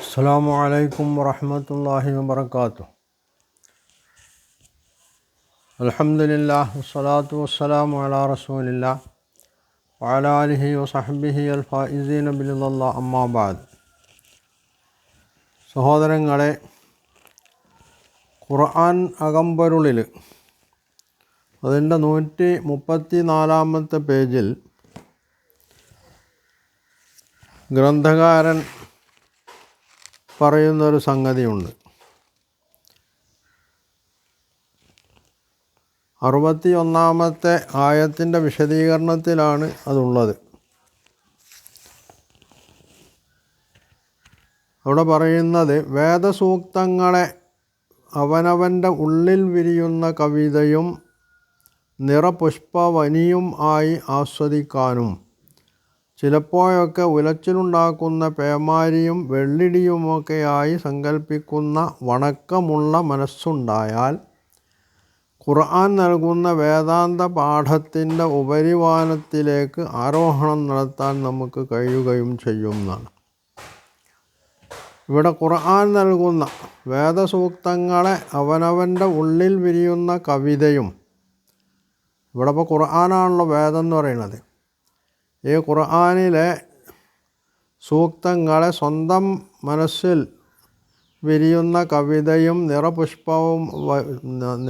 അസ്സലാമു അലൈക്കും വറഹ്മത്തുള്ളാഹി വബറകാതുഹു. അൽഹംദുലില്ലാഹ് വസ്സലാത്തു വസ്സലാമു അലാ റസൂലില്ലാഹ് വഅലാ ആലിഹി വസഹ്ബിഹി അൽ ഫായിസീന ബിറിളല്ലാഹ് അമ്മാ ബഅദ്. സഹോദരങ്ങളെ, ഖുർആൻ അകമ്പൊരുളിൽ അതിൻ്റെ 134 പേജിൽ ഗ്രന്ഥകാരൻ പറയുന്നൊരു സംഗതിയുണ്ട്. 61 ആയത്തിൻ്റെ വിശദീകരണത്തിലാണ് അതുള്ളത്. അവിടെ പറയുന്നത്, വേദസൂക്തങ്ങളെ അവനവൻ്റെ ഉള്ളിൽ വിരിയുന്ന കവിതയും നിറപുഷ്പവനിയും ആയി ആസ്വദിക്കാനും ചിലപ്പോഴൊക്കെ ഉലച്ചിലുണ്ടാക്കുന്ന പേമാരിയും വെള്ളിടിയുമൊക്കെയായി സങ്കല്പിക്കുന്ന വണക്കമുള്ള മനസ്സുണ്ടായാൽ ഖുർആൻ നൽകുന്ന വേദാന്ത പാഠത്തിൻ്റെ ഉപരിവാനത്തിലേക്ക് ആരോഹണം നടത്താൻ നമുക്ക് കഴിയുകയും ചെയ്യുന്നതാണ്. ഇവിടെ ഖുർആൻ നൽകുന്ന വേദസൂക്തങ്ങളെ അവനവൻ്റെ ഉള്ളിൽ വിരിയുന്ന കവിതയും, ഇവിടെ ഇപ്പോൾ ഖുർആനാണല്ലോ വേദം എന്ന് പറയുന്നത്. ഈ ഖുർആനിലെ സൂക്തങ്ങളെ സ്വന്തം മനസ്സിൽ വിരിയുന്ന കവിതയും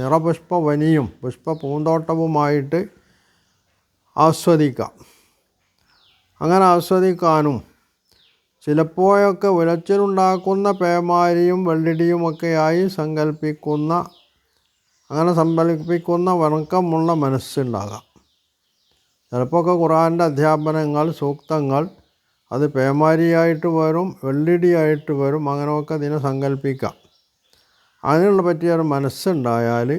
നിറപുഷ്പവനിയും പുഷ്പപൂന്തോട്ടവുമായിട്ട് ആസ്വദിക്കാം. അങ്ങനെ ആസ്വദിക്കാനും ചിലപ്പോഴൊക്കെ ഉലച്ചിലുണ്ടാക്കുന്ന പേമാരിയും വെള്ളിടിയുമൊക്കെയായി സങ്കല്പിക്കുന്ന വണക്കമുള്ള മനസ്സുണ്ടാകാം. ചിലപ്പോഴൊക്കെ ഖുർആൻ്റെ അധ്യാപനങ്ങൾ, സൂക്തങ്ങൾ അത് പേമാരിയായിട്ട് വരും, വെള്ളിടിയായിട്ട് വരും, അങ്ങനെയൊക്കെ ഇതിനെ സങ്കല്പിക്കാം. അതിനുള്ള പറ്റിയൊരു മനസ്സുണ്ടായാൽ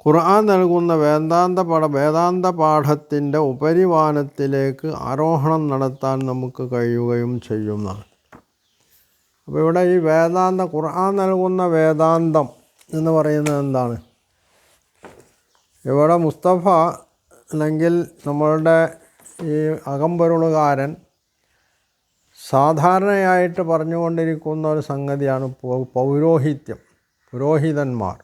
ഖുർആൻ നൽകുന്ന വേദാന്ത പാഠത്തിൻ്റെ ഉപരിവാനത്തിലേക്ക് ആരോഹണം നടത്താൻ നമുക്ക് കഴിയുകയും ചെയ്യുന്നതാണ്. അപ്പോൾ ഇവിടെ ഈ ഖുർആൻ നൽകുന്ന വേദാന്തം എന്ന് പറയുന്നത് എന്താണ്? ഇവിടെ മുസ്തഫ അല്ലെങ്കിൽ നമ്മളുടെ ഈ അകമ്പൊരുളുകാരൻ സാധാരണയായിട്ട് പറഞ്ഞുകൊണ്ടിരിക്കുന്ന ഒരു സംഗതിയാണ് പൗരോഹിത്യം, പുരോഹിതന്മാർ.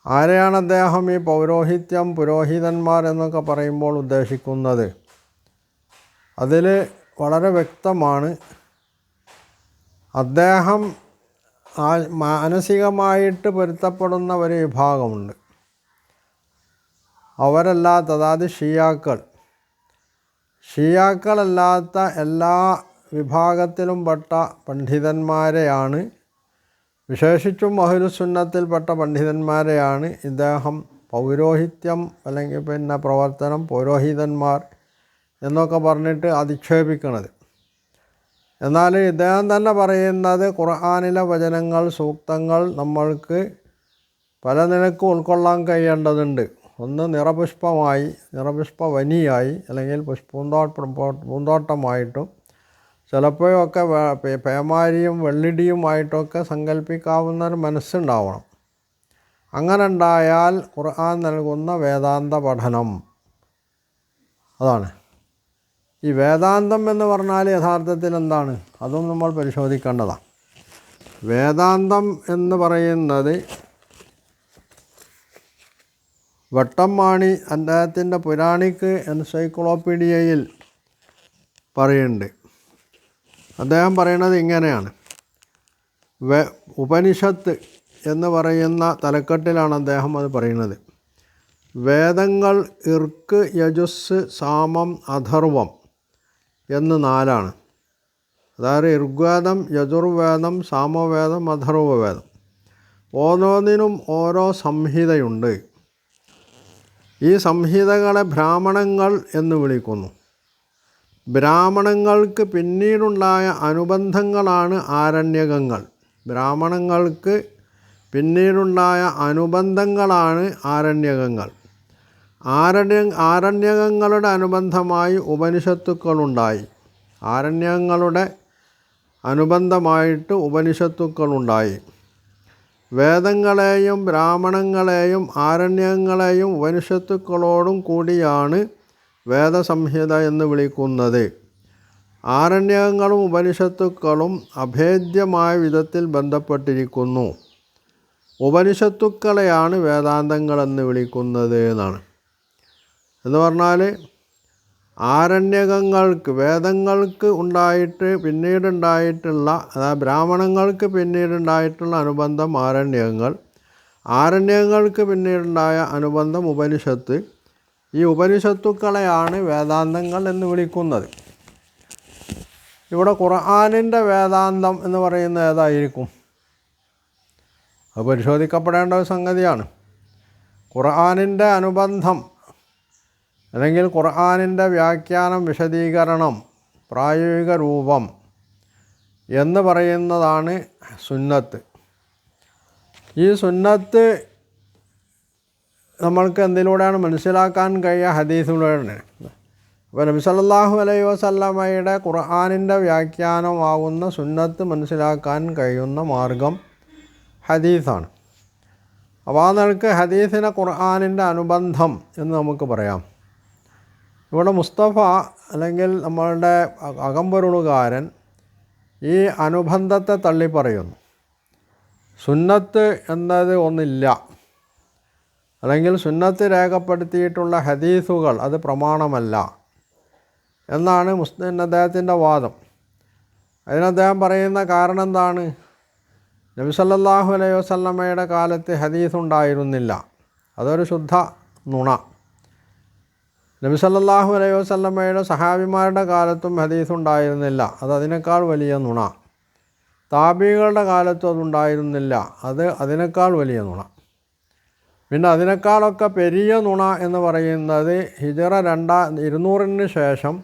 ആരെയാണ് അദ്ദേഹം ഈ പൗരോഹിത്യം, പുരോഹിതന്മാർ എന്നൊക്കെ പറയുമ്പോൾ ഉദ്ദേശിക്കുന്നത്? അതിൽ വളരെ വ്യക്തമാണ്. അദ്ദേഹം മാനസികമായിട്ട് പൊരുത്തപ്പെടുന്ന ഒരു വിഭാഗമുണ്ട്. അതായത് ഷിയാക്കളല്ലാത്ത എല്ലാ വിഭാഗത്തിലും പെട്ട പണ്ഡിതന്മാരെയാണ്, വിശേഷിച്ചും അഹ്ലുസുന്നത്തിൽപ്പെട്ട പണ്ഡിതന്മാരെയാണ് ഇദ്ദേഹം പൗരോഹിത്യം അല്ലെങ്കിൽ പ്രവർത്തനം, പൗരോഹിതന്മാർ എന്നൊക്കെ പറഞ്ഞിട്ട് അധിക്ഷേപിക്കുന്നത്. എന്നാൽ ഇദ്ദേഹം തന്നെ പറയുന്നത് ഖുർആനിലെ വചനങ്ങൾ, സൂക്തങ്ങൾ നമ്മൾക്ക് പല നിലക്കും ഉൾക്കൊള്ളാൻ കഴിയേണ്ടതുണ്ട്. ഒന്ന് നിറപുഷ്പവനിയായി അല്ലെങ്കിൽ പൂന്തോട്ടമായിട്ടും ചിലപ്പോഴൊക്കെ പേമാരിയും വെള്ളിടിയുമായിട്ടൊക്കെ സങ്കല്പിക്കാവുന്ന ഒരു മനസ്സുണ്ടാവണം. അങ്ങനെ ഉണ്ടായാൽ ഖുർആൻ നൽകുന്ന വേദാന്ത പഠനം അതാണ്. ഈ വേദാന്തം എന്ന് പറഞ്ഞാൽ യഥാർത്ഥത്തിൽ എന്താണ്? അതും നമ്മൾ പരിശോധിക്കേണ്ടതാണ്. വേദാന്തം എന്ന് പറയുന്നത് വട്ടംമാണി അദ്ദേഹത്തിൻ്റെ പുരാണിക് എൻസൈക്ലോപീഡിയയിൽ പറയുന്നുണ്ട്. അദ്ദേഹം പറയുന്നത് ഇങ്ങനെയാണ്. ഉപനിഷത്ത് എന്ന് പറയുന്ന തലക്കെട്ടിലാണ് അദ്ദേഹം അത് പറയുന്നത്. വേദങ്ങൾ ഇർക്ക്, യജുസ്, സാമം, അഥർവം എന്ന് 4. അതായത് ഋഗ്വേദം, യജുർവേദം, സാമവേദം, അഥർവവേദം. ഓരോന്നിനും ഓരോ സംഹിതയുണ്ട്. ഈ സംഹിതകളെ ബ്രാഹ്മണങ്ങൾ എന്ന് വിളിക്കുന്നു. ബ്രാഹ്മണങ്ങൾക്ക് പിന്നീടുണ്ടായ അനുബന്ധങ്ങളാണ് ആരണ്യകങ്ങൾ. ബ്രാഹ്മണങ്ങൾക്ക് പിന്നീടുണ്ടായ അനുബന്ധങ്ങളാണ് ആരണ്യകങ്ങൾ. ആരണ്യകങ്ങളുടെ അനുബന്ധമായി ഉപനിഷത്തുക്കളുണ്ടായി. ആരണ്യകങ്ങളുടെ അനുബന്ധമായിട്ട് ഉപനിഷത്തുക്കളുണ്ടായി. വേദങ്ങളെയും ബ്രാഹ്മണങ്ങളെയും ആരണ്യങ്ങളെയും ഉപനിഷത്തുക്കളോടും കൂടിയാണ് വേദസംഹിത എന്ന് വിളിക്കുന്നത്. ആരണ്യകങ്ങളും ഉപനിഷത്തുക്കളും അഭേദ്യമായ വിധത്തിൽ ബന്ധപ്പെട്ടിരിക്കുന്നു. ഉപനിഷത്തുക്കളെയാണ് വേദാന്തങ്ങളെന്ന് വിളിക്കുന്നത് എന്നാണ്. എന്ന് പറഞ്ഞാൽ ആരണ്യകങ്ങൾക്ക്, വേദങ്ങൾക്ക് ഉണ്ടായിട്ട് പിന്നീടുണ്ടായിട്ടുള്ള, അതായത് ബ്രാഹ്മണങ്ങൾക്ക് പിന്നീടുണ്ടായിട്ടുള്ള അനുബന്ധം ആരണ്യകങ്ങൾ, ആരണ്യകങ്ങൾക്ക് പിന്നീടുണ്ടായ അനുബന്ധം ഉപനിഷത്ത്. ഈ ഉപനിഷത്തുക്കളെയാണ് വേദാന്തങ്ങൾ എന്ന് വിളിക്കുന്നത്. ഇവിടെ ഖുർആനിൻ്റെ വേദാന്തം എന്ന് പറയുന്നത് ഏതായിരിക്കും? അത് പരിശോധിക്കപ്പെടേണ്ട ഒരു സംഗതിയാണ്. ഖുർആനിൻ്റെ അനുബന്ധം അല്ലെങ്കിൽ ഖുർആനിൻ്റെ വ്യാഖ്യാനം, വിശദീകരണം, പ്രായോഗിക രൂപം എന്ന് പറയുന്നതാണ് സുന്നത്ത്. ഈ സുന്നത്ത് നമ്മൾക്ക് എന്തിലൂടെയാണ് മനസ്സിലാക്കാൻ കഴിയുക? ഹദീസിലൂടെയാണ്. അപ്പോൾ നബി സല്ലല്ലാഹു അലൈഹി വസല്ലമയുടെ ഖുർആനിൻ്റെ വ്യാഖ്യാനമാകുന്ന സുന്നത്ത് മനസ്സിലാക്കാൻ കഴിയുന്ന മാർഗം ഹദീസാണ്. അപ്പോൾ ആ നിലക്ക് ഹദീസിനെ ഖുർആനിൻ്റെ അനുബന്ധം എന്ന് നമുക്ക് പറയാം. ഇവിടെ മുസ്തഫ അല്ലെങ്കിൽ നമ്മളുടെ അകമ്പൊരുളുകാരൻ ഈ അനുബന്ധത്തെ തള്ളിപ്പറയുന്നു. സുന്നത്ത് എന്നത് ഒന്നില്ല, അല്ലെങ്കിൽ സുന്നത്ത് രേഖപ്പെടുത്തിയിട്ടുള്ള ഹദീസുകൾ അത് പ്രമാണമല്ല എന്നാണ് അദ്ദേഹത്തിൻ്റെ വാദം. അതിന് അദ്ദേഹം പറയുന്ന കാരണം എന്താണ്? നബി സല്ലല്ലാഹു അലൈഹി വസല്ലമയുടെ കാലത്ത് ഹദീസ് ഉണ്ടായിരുന്നില്ല. അതൊരു ശുദ്ധ നുണ. നബി സല്ലല്ലാഹു അലൈഹി വസല്ലമയുടെ സഹാബിമാരുടെ കാലത്തും ഹദീസ് ഉണ്ടായിരുന്നില്ല. അതിനേക്കാൾ വലിയ നുണ. താബികളുടെ കാലത്തും അതുണ്ടായിരുന്നില്ല. അതിനേക്കാൾ വലിയ നുണ. പിന്നെ അതിനേക്കാളൊക്കെ പെരിയ നുണ എന്ന് പറയുന്നത് ഹിജറ 200 ശേഷം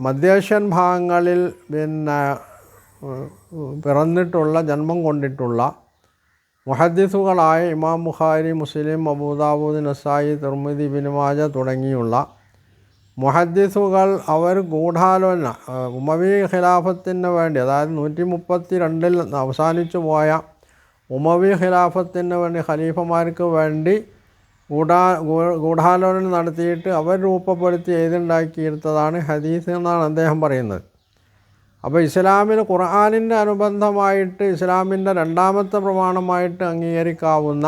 മധ്യേഷ്യൻ ഭാഗങ്ങളിൽ പിറന്നിട്ടുള്ള, ജന്മം കൊണ്ടിട്ടുള്ള മുഹദ്ദിസുകളായ ഇമാം ബുഖാരി, മുസ്ലിം, അബൂദാവൂദ്, നസായി, തിർമിദി, ഇബ്നു മാജ തുടങ്ങിയുള്ള മുഹദ്ദിസുകൾ അവർ ഗൂഢാലോചന ഉമവി ഖിലാഫത്തിന് വേണ്ടി, അതായത് 132 അവസാനിച്ചു പോയ ഉമവി ഖിലാഫത്തിന് വേണ്ടി, ഖലീഫമാർക്ക് വേണ്ടി ഗൂഢാലോചന നടത്തിയിട്ട് അവർ രൂപപ്പെടുത്തി എഴുതുണ്ടാക്കിയെടുത്തതാണ് ഹദീസ് എന്നാണ് അദ്ദേഹം പറയുന്നത്. അപ്പോൾ ഇസ്ലാമിൽ ഖുർആനിൻ്റെ അനുബന്ധമായിട്ട് ഇസ്ലാമിൻ്റെ രണ്ടാമത്തെ പ്രമാണമായിട്ട് അംഗീകരിക്കാവുന്ന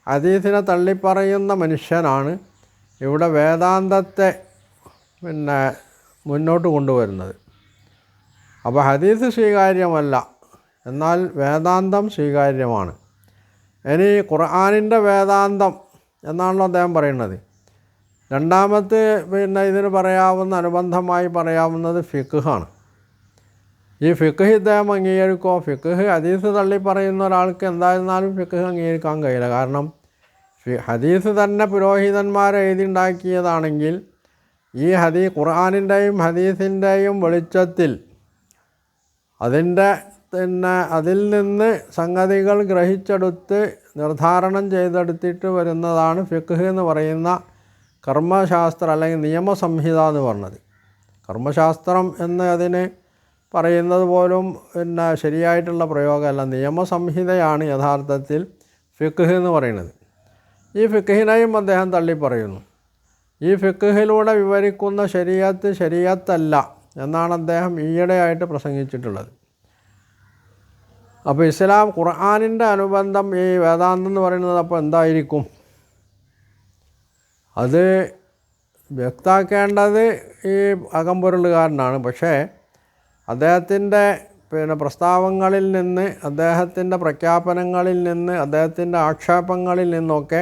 ഹദീസിനെ തള്ളിപ്പറയുന്ന മനുഷ്യനാണ് ഇവിടെ വേദാന്തത്തെ മുന്നോട്ട് കൊണ്ടുവരുന്നത്. അപ്പോൾ ഹദീസ് സ്വീകാര്യമല്ല, എന്നാൽ വേദാന്തം സ്വീകാര്യമാണ്. ഇനി ഖുർആനിൻ്റെ വേദാന്തം എന്നാണല്ലോ അദ്ദേഹം പറയുന്നത്. രണ്ടാമത്തെ ഇതിന് പറയാവുന്ന, അനുബന്ധമായി പറയാവുന്നത് ഫിഖ്ഹാണ്. ഈ ഫിഖ് ഇദ്ദേഹം അംഗീകരിക്കുമോ? ഫിഖ് ഹദീസ് തള്ളി പറയുന്ന ഒരാൾക്ക് എന്തായിരുന്നാലും ഫിഖ് അംഗീകരിക്കാൻ കഴിയില്ല. കാരണം ഹദീസ് തന്നെ പുരോഹിതന്മാരെ എഴുതിണ്ടാക്കിയതാണെങ്കിൽ ഈ ഖുർആനിൻ്റെയും ഹദീസിൻ്റെയും വെളിച്ചത്തിൽ അതിൽ നിന്ന് സംഗതികൾ ഗ്രഹിച്ചെടുത്ത് നിർദ്ധാരണം ചെയ്തെടുത്തിട്ട് വരുന്നതാണ് ഫിഖ് എന്ന് പറയുന്ന കർമ്മശാസ്ത്രം അല്ലെങ്കിൽ നിയമസംഹിത എന്ന് പറഞ്ഞത്. കർമ്മശാസ്ത്രം എന്ന് അതിന് പറയുന്നത് പോലും ശരിയായിട്ടുള്ള പ്രയോഗമല്ല. നിയമസംഹിതയാണ് യഥാർത്ഥത്തിൽ ഫിഖ് എന്ന് പറയുന്നത്. ഈ ഫിഖിനെയും അദ്ദേഹം തള്ളിപ്പറയുന്നു. ഈ ഫിഖിലൂടെ വിവരിക്കുന്ന ശരീഅത്തല്ല എന്നാണ് അദ്ദേഹം ഈയിടെയായിട്ട് പ്രസംഗിച്ചിട്ടുള്ളത്. അപ്പോൾ ഇസ്ലാം ഖുർആനിൻ്റെ അനുബന്ധം ഈ വേദാന്തം എന്ന് പറയുന്നത് അപ്പോൾ എന്തായിരിക്കും? അത് വ്യക്തമാക്കേണ്ടത് ഈ അകമ്പൊരുളുകാരനാണ്. പക്ഷേ അദ്ദേഹത്തിൻ്റെ പ്രസ്താവങ്ങളിൽ നിന്ന്, അദ്ദേഹത്തിൻ്റെ പ്രഖ്യാപനങ്ങളിൽ നിന്ന്, അദ്ദേഹത്തിൻ്റെ ആക്ഷേപങ്ങളിൽ നിന്നൊക്കെ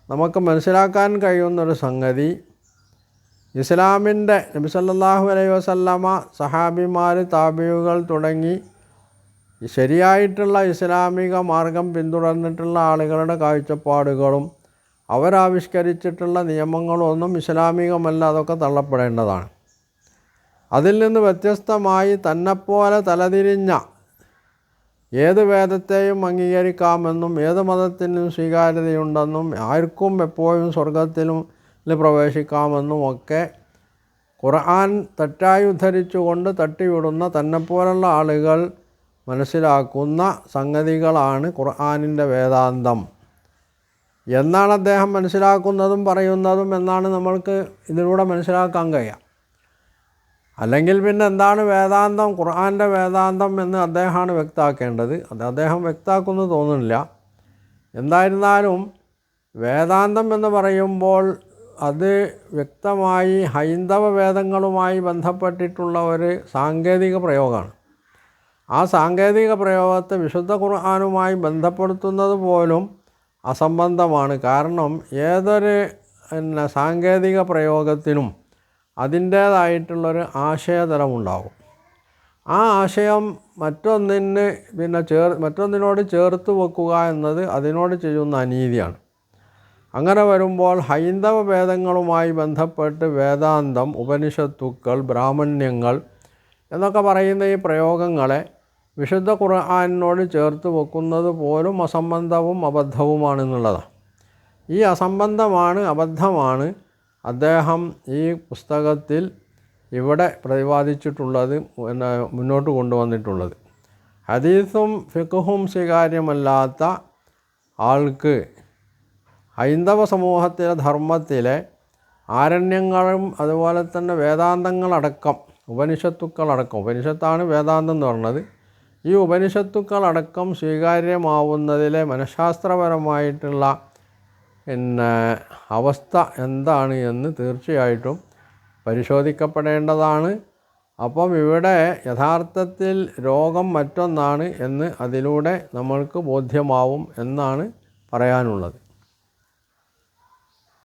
നമുക്ക് മനസ്സിലാക്കാൻ കഴിയുന്നൊരു സംഗതി, ഇസ്ലാമിൻ്റെ നബി സല്ലല്ലാഹു അലൈഹി വസല്ലമ, സഹാബിമാർ, താബിഉകൾ തുടങ്ങി ശരിയായിട്ടുള്ള ഇസ്ലാമിക മാർഗം പിന്തുടർന്നിട്ടുള്ള ആളുകളുടെ കാഴ്ചപ്പാടുകളും അവരാവിഷ്കരിച്ചിട്ടുള്ള നിയമങ്ങളൊന്നും ഇസ്ലാമികമല്ല. അതൊക്കെ തള്ളപ്പെടേണ്ടതാണ്. അതിൽ നിന്ന് വ്യത്യസ്തമായി തന്നെപ്പോലെ തലതിരിഞ്ഞ ഏത് വേദത്തെയും അംഗീകരിക്കാമെന്നും ഏത് മതത്തിനും സ്വീകാര്യതയുണ്ടെന്നും ആർക്കും എപ്പോഴും സ്വർഗത്തിലും പ്രവേശിക്കാമെന്നും ഒക്കെ ഖുർആൻ തെറ്റായി ഉദ്ധരിച്ചുകൊണ്ട് തട്ടിവിടുന്ന തന്നെപ്പോലുള്ള ആളുകൾ മനസ്സിലാക്കുന്ന സംഗതികളാണ് ഖുർആനിൻ്റെ വേദാന്തം എന്നാണ് അദ്ദേഹം മനസ്സിലാക്കുന്നതും പറയുന്നതും എന്നാണ് നമ്മൾക്ക് ഇതിലൂടെ മനസ്സിലാക്കാൻ കഴിയുക. അല്ലെങ്കിൽ പിന്നെ എന്താണ് വേദാന്തം, ഖുർആൻ്റെ വേദാന്തം എന്ന് അദ്ദേഹമാണ് വ്യക്തമാക്കേണ്ടത്. അത് അദ്ദേഹം വ്യക്തമാക്കുമെന്ന് തോന്നുന്നില്ല. എന്തായിരുന്നാലും വേദാന്തം എന്ന് പറയുമ്പോൾ അത് വ്യക്തമായി ഹൈന്ദവ വേദങ്ങളുമായി ബന്ധപ്പെട്ടിട്ടുള്ള ഒരു സാങ്കേതിക പ്രയോഗമാണ്. ആ സാങ്കേതിക പ്രയോഗത്തെ വിശുദ്ധ ഖുർആനുമായി ബന്ധപ്പെടുത്തുന്നത് പോലും അസംബന്ധമാണ്. കാരണം ഏതൊരു സാങ്കേതിക പ്രയോഗത്തിനും അതിൻ്റേതായിട്ടുള്ളൊരു ആശയതലമുണ്ടാകും. ആ ആശയം മറ്റൊന്നിനോട് ചേർത്ത് വെക്കുക എന്നത് അതിനോട് ചെയ്യുന്ന അനീതിയാണ്. അങ്ങനെ വരുമ്പോൾ ഹൈന്ദവ വേദങ്ങളുമായി ബന്ധപ്പെട്ട് വേദാന്തം, ഉപനിഷത്തുക്കൾ, ബ്രാഹ്മണ്യങ്ങൾ എന്നൊക്കെ പറയുന്ന ഈ പ്രയോഗങ്ങളെ വിശുദ്ധ ഖുർആനിനോട് ചേർത്ത് വെക്കുന്നത് പോലും അസംബന്ധവും അബദ്ധവുമാണെന്നുള്ളതാണ്. ഈ അസംബന്ധമാണ്, അബദ്ധമാണ് അദ്ദേഹം ഈ പുസ്തകത്തിൽ ഇവിടെ പ്രതിപാദിച്ചിട്ടുള്ളത്, മുന്നോട്ട് കൊണ്ടുവന്നിട്ടുള്ളത്. ഹദീസും ഫിഖ്ഹും സ്വീകാര്യമല്ലാത്ത ആൾക്ക് ഹൈന്ദവ സമൂഹത്തിലെ ധർമ്മത്തിലെ ആരണ്യങ്ങളും അതുപോലെ തന്നെ വേദാന്തങ്ങളടക്കം, ഉപനിഷത്തുക്കളടക്കം, ഉപനിഷത്താണ് വേദാന്തം എന്ന് പറഞ്ഞത്, ഈ ഉപനിഷത്തുക്കളടക്കം സ്വീകാര്യമാവുന്നതിലെ മനഃശാസ്ത്രപരമായിട്ടുള്ള അവസ്ഥ എന്താണ് എന്ന് തീർച്ചയായിട്ടും പരിശോധിക്കപ്പെടേണ്ടതാണ്. അപ്പം ഇവിടെ യഥാർത്ഥത്തിൽ രോഗം മറ്റൊന്നാണ് എന്ന് അതിലൂടെ നമ്മൾക്ക് ബോധ്യമാവും എന്നാണ് പറയാനുള്ളത്.